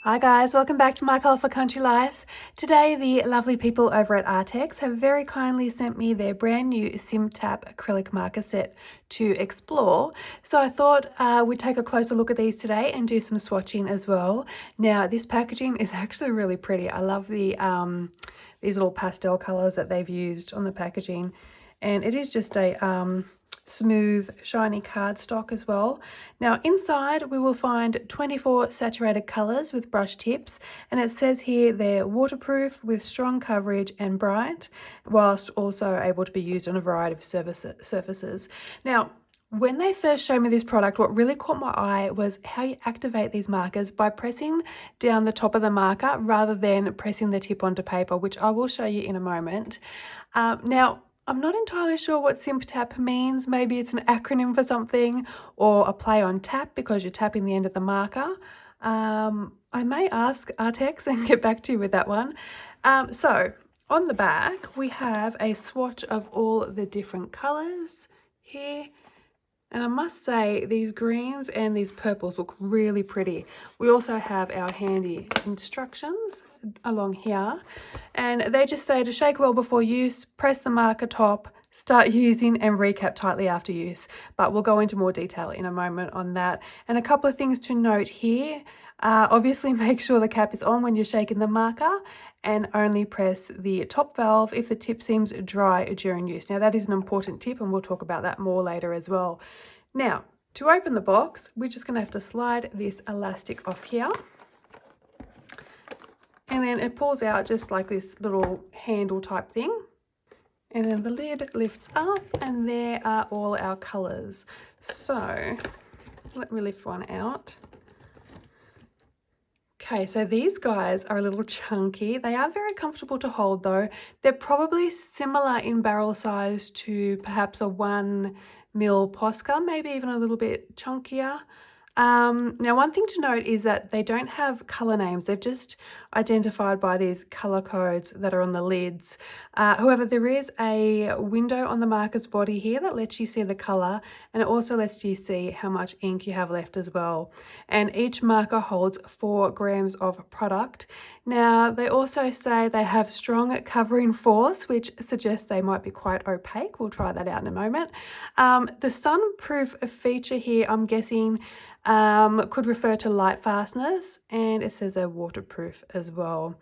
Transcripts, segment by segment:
Hi guys, welcome back to My Colourful Country Life. Today the lovely people over at ARRTX have very kindly sent me their brand new SIMPTAP acrylic marker set to explore. So I thought we'd take a closer look at these today and do some swatching as well. Now this packaging is actually really pretty. I love the these little pastel colours that they've used on the packaging, and it is just a smooth shiny cardstock as well. Now inside we will find 24 saturated colors with brush tips, and it says here they're waterproof with strong coverage and bright, whilst also able to be used on a variety of surfaces. Now when they first showed me this product, what really caught my eye was how you activate these markers by pressing down the top of the marker rather than pressing the tip onto paper, which I will show you in a moment. Now I'm not entirely sure what SIMPTAP means. Maybe it's an acronym for something, or a play on tap because you're tapping the end of the marker. I may ask ARRTX and get back to you with that one. So on the back, we have a swatch of all the different colors here. And I must say, these greens and these purples look really pretty. We also have our handy instructions along here. And they just say to shake well before use, press the marker top, start using and recap tightly after use. But we'll go into more detail in a moment on that. And a couple of things to note here. Obviously make sure the cap is on when you're shaking the marker, and only press the top valve if the tip seems dry during use. Now that is an important tip, and we'll talk about that more later as well. Now to open the box, we're just going to have to slide this elastic off here, and then it pulls out just like this little handle type thing, and then the lid lifts up, and there are all our colors. So let me lift one out. Okay, so these guys are a little chunky. They are very comfortable to hold though. They're probably similar in barrel size to perhaps a 1 mil Posca, maybe even a little bit chunkier. Now one thing to note is that they don't have color names. They've just identified by these color codes that are on the lids. However, there is a window on the marker's body here that lets you see the color, and it also lets you see how much ink you have left as well. And each marker holds 4 grams of product. Now they also say they have strong covering force, which suggests they might be quite opaque. We'll try that out in a moment. The sunproof feature here, I'm guessing, could refer to light fastness, and it says they're waterproof as well.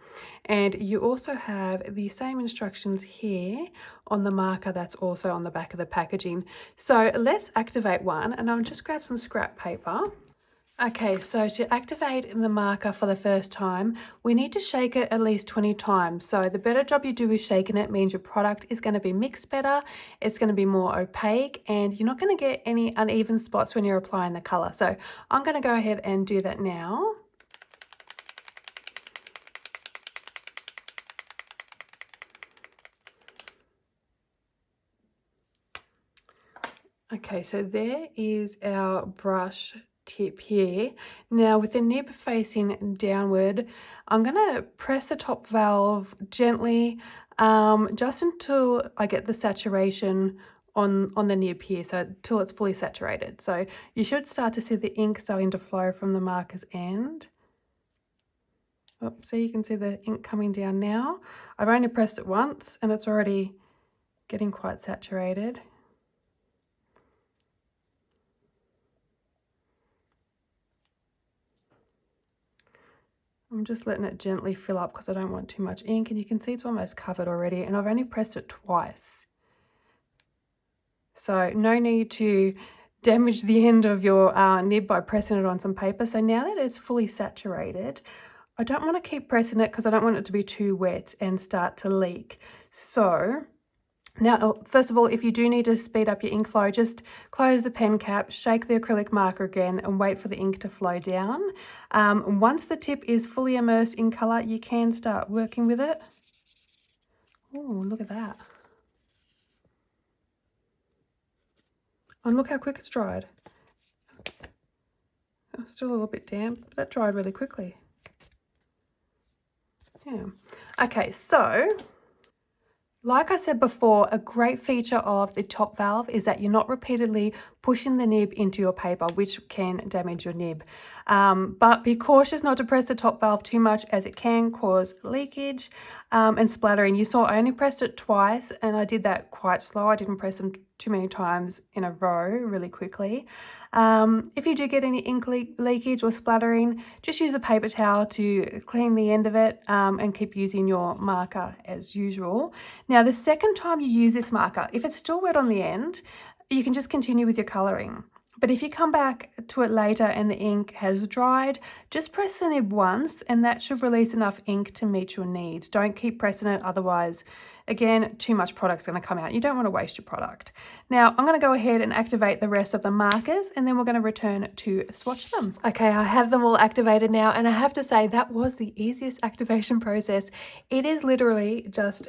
And you also have the same instructions here on the marker that's also on the back of the packaging. So let's activate one, and I'll just grab some scrap paper. Okay, so to activate the marker for the first time, we need to shake it at least 20 times. So the better job you do with shaking it means your product is going to be mixed better, it's going to be more opaque, and you're not going to get any uneven spots when you're applying the color. So I'm going to go ahead and do that now. Okay, so there is our brush tip here. Now with the nib facing downward, I'm going to press the top valve gently just until I get the saturation on the nib here, so until it's fully saturated. So you should start to see the ink starting to flow from the marker's end. Oh, so you can see the ink coming down now. I've only pressed it once and it's already getting quite saturated. I'm just letting it gently fill up because I don't want too much ink, and you can see it's almost covered already, and I've only pressed it twice. So no need to damage the end of your nib by pressing it on some paper. So now that it's fully saturated, I don't want to keep pressing it because I don't want it to be too wet and start to leak. So now, first of all, if you do need to speed up your ink flow, just close the pen cap, shake the acrylic marker again, and wait for the ink to flow down. Once the tip is fully immersed in colour, you can start working with it. Oh, look at that. And look how quick it's dried. It's still a little bit damp, but that dried really quickly. Yeah. Okay, so Like I said before, a great feature of the top valve is that you're not repeatedly pushing the nib into your paper, which can damage your nib. But be cautious not to press the top valve too much, as it can cause leakage and splattering. You saw I only pressed it twice, and I did that quite slow. I didn't press them too many times in a row really quickly. If you do get any ink leakage or splattering, just use a paper towel to clean the end of it and keep using your marker as usual. Now, the second time you use this marker, if it's still wet on the end, you can just continue with your colouring. But if you come back to it later and the ink has dried, just press the nib once and that should release enough ink to meet your needs. Don't keep pressing it, otherwise, again, too much product's going to come out. You don't want to waste your product. Now, I'm going to go ahead and activate the rest of the markers, and then we're going to return to swatch them. Okay, I have them all activated now, and I have to say that was the easiest activation process. It is literally just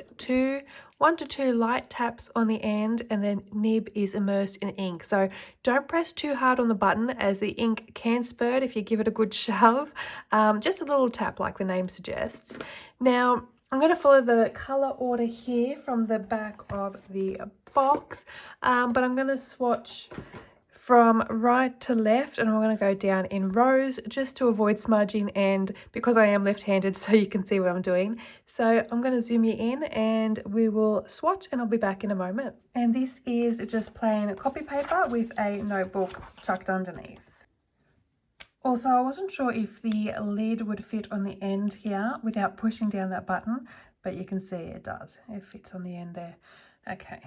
1 to 2 light taps on the end, and then nib is immersed in ink. So don't press too hard on the button, as the ink can spurt if you give it a good shove. Just a little tap like the name suggests. Now, I'm going to follow the colour order here from the back of the box, but I'm going to swatch from right to left, and I'm going to go down in rows just to avoid smudging, and because I am left-handed, so you can see what I'm doing. So I'm going to zoom you in and we will swatch, and I'll be back in a moment. And this is just plain copy paper with a notebook tucked underneath. Also, I wasn't sure if the lid would fit on the end here without pushing down that button, but you can see it does. It fits on the end there. Okay.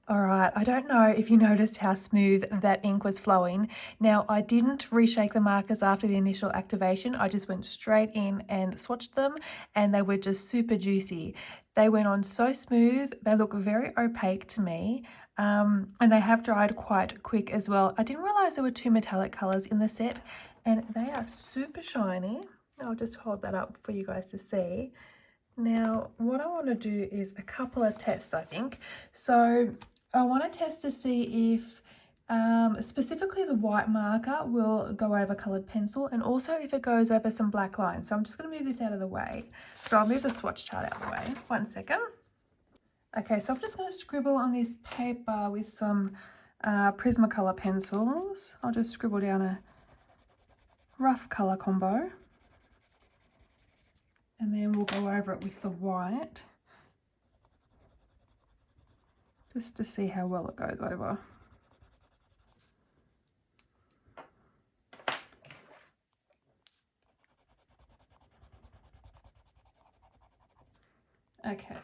All right, I don't know if you noticed how smooth that ink was flowing. Now, I didn't reshake the markers after the initial activation. I just went straight in and swatched them, and they were just super juicy. They went on so smooth. They look very opaque to me, and they have dried quite quick as well. I didn't realize there were two metallic colors in the set, and they are super shiny. I'll just hold that up for you guys to see. Now, what I want to do is a couple of tests, I think. So I want to test to see if specifically the white marker will go over coloured pencil, and also if it goes over some black lines. So I'm just going to move this out of the way. So I'll move the swatch chart out of the way. 1 second. Okay, so I'm just going to scribble on this paper with some Prismacolor pencils. I'll just scribble down a rough colour combo. And then we'll go over it with the white, just to see how well it goes over. Okay,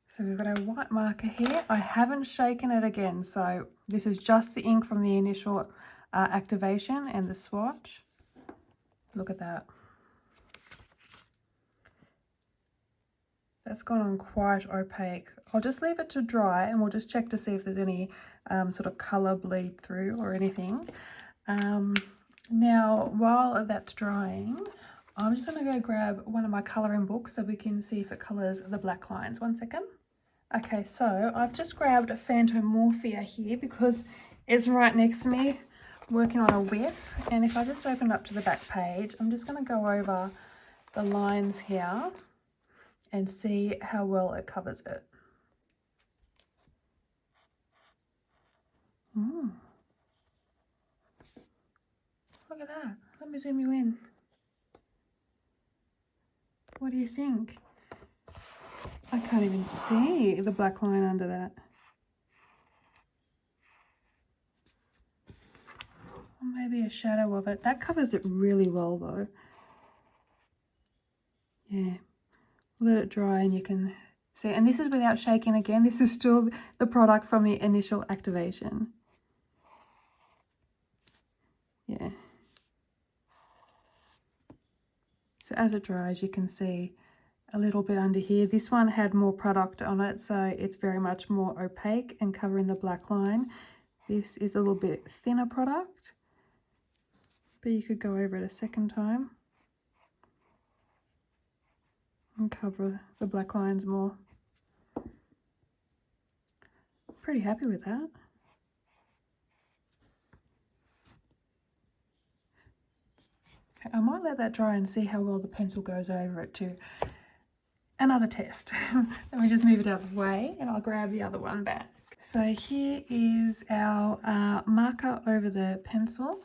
so we've got a white marker here. I haven't shaken it again, so this is just the ink from the initial activation and the swatch. Look at that. That's gone on quite opaque. I'll just leave it to dry, and we'll just check to see if there's any sort of colour bleed through or anything. Now, while that's drying, I'm just going to go grab one of my colouring books so we can see if it colours the black lines. 1 second. Okay, so I've just grabbed a Phantomorphia here because it's right next to me, working on a whiff. And if I just open up to the back page, I'm just going to go over the lines here and see how well it covers it. Look at that. Let me zoom you in. What do you think? I can't even see the black line under that. Or maybe a shadow of it. That covers it really well though. Yeah. Let it dry and you can see. And this is without shaking again. This is still the product from the initial activation. Yeah. So as it dries, you can see a little bit under here. This one had more product on it, so it's very much more opaque and covering the black line. This is a little bit thinner product, but you could go over it a second time and cover the black lines more. Pretty happy with that. Okay, I might let that dry and see how well the pencil goes over it too. Another test. Let me just move it out of the way and I'll grab the other one back. So here is our marker over the pencil,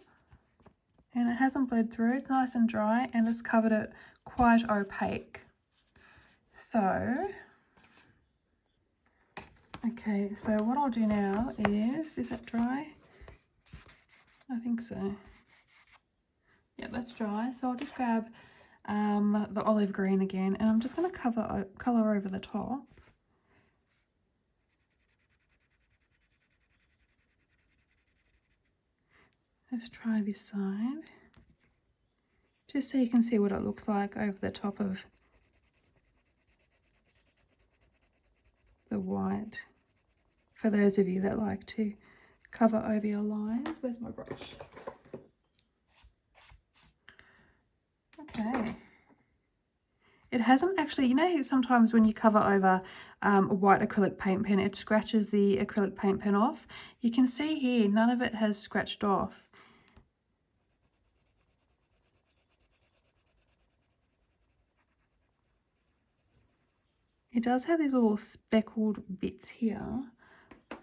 and it hasn't bled through. It's nice and dry and it's covered it quite opaque. So, okay, so what I'll do now is that dry? I think so. Yeah, that's dry. So I'll just grab the olive green again, and I'm just going to colour over the top. Let's try this side, just so you can see what it looks like over the top of the white, for those of you that like to cover over your lines. Where's my brush? Okay. It hasn't actually, you know, sometimes when you cover over a white acrylic paint pen, it scratches the acrylic paint pen off. You can see here, none of it has scratched off. It does have these little speckled bits here,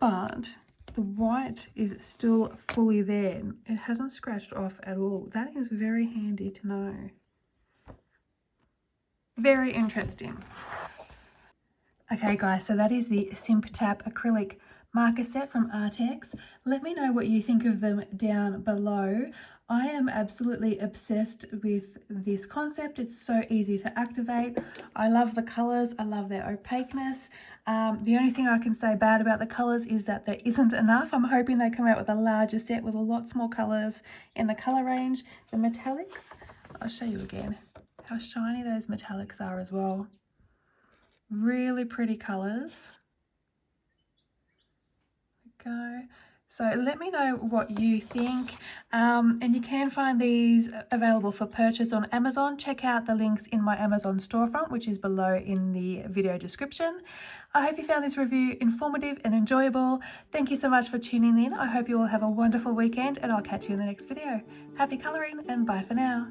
but the white is still fully there. It hasn't scratched off at all. That is very handy to know. Very interesting. Okay guys, so that is the SIMPTAP Acrylic Marker Set from ARRTX. Let me know what you think of them down below. I am absolutely obsessed with this concept. It's so easy to activate. I love the colors. I love their opaqueness. The only thing I can say bad about the colours is that there isn't enough. I'm hoping they come out with a larger set with lots more colours in the colour range. The metallics, I'll show you again how shiny those metallics are as well. Really pretty colours. Go. So let me know what you think, and you can find these available for purchase on Amazon. Check out the links in my Amazon storefront, which is below in the video description. I hope you found this review informative and enjoyable. Thank you so much for tuning in. I hope you all have a wonderful weekend, and I'll catch you in the next video. Happy colouring and bye for now.